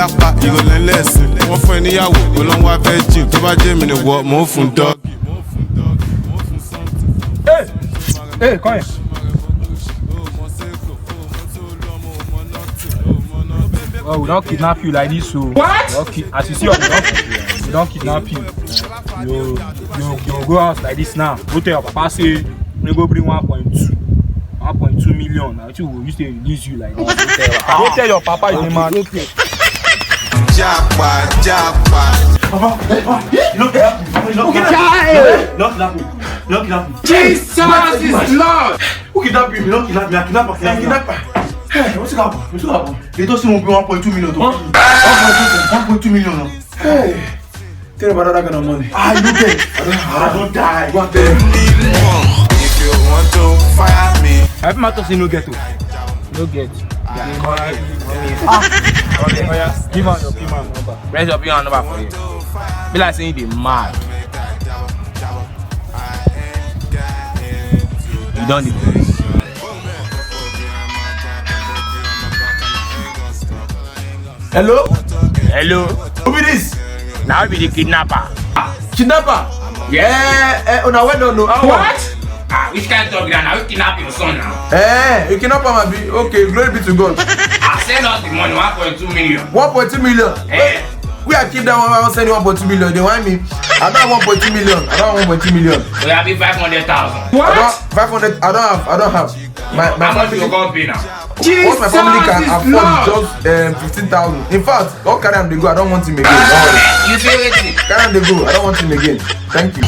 yapa ìrọ̀lẹ́ lẹ́sìn wọ́n fún ẹ níyàwó olóńgbò virgin tó bá jẹ́ mi ni wọ́ mò ń fún dọ́ọ̀gì. Hey, come here. Oh, we don't kidnap you like this, so. What? As you see, we don't kidnap you. You go out like this now. Go tell your papa say we go bring 1.2 million. Now you will to release you like this. Go tell your papa you man. Okay. Japa. Jesus is Lord. Who kidnap you? You don't kidnap me. I kidnap her. Hey, what's happened? They don't see 1.2 million. 1.2 million. Hey, tell me about that kind of money. I don't get. I don't die. Go and tell them. If you want to fire me. Every matter say no get to. No get. Give on your P-man number. Press your P-man number for you. Be like saying they mad. You don't need this. Hello? Who be this? Now we be the kidnapper. Kidnapper? Yeah. Una well done. What? Which kind of talk now? Now we kidnap your son now. You kidnap him, abi? Okay, glory be to God. Send us the money, 1.2 million. 1.2 million? We are keep that one. I send you 1.2 million. They want me. I don't have 1.2 million. I don't have 1.2 million. So you have 500,000. What? 500. I don't have. My How much family. you go pay now? What my family can afford just 15,000. In fact, don't carry them they go. I don't want him again. You say waiting. Carry them they go. I don't want him again. Thank you.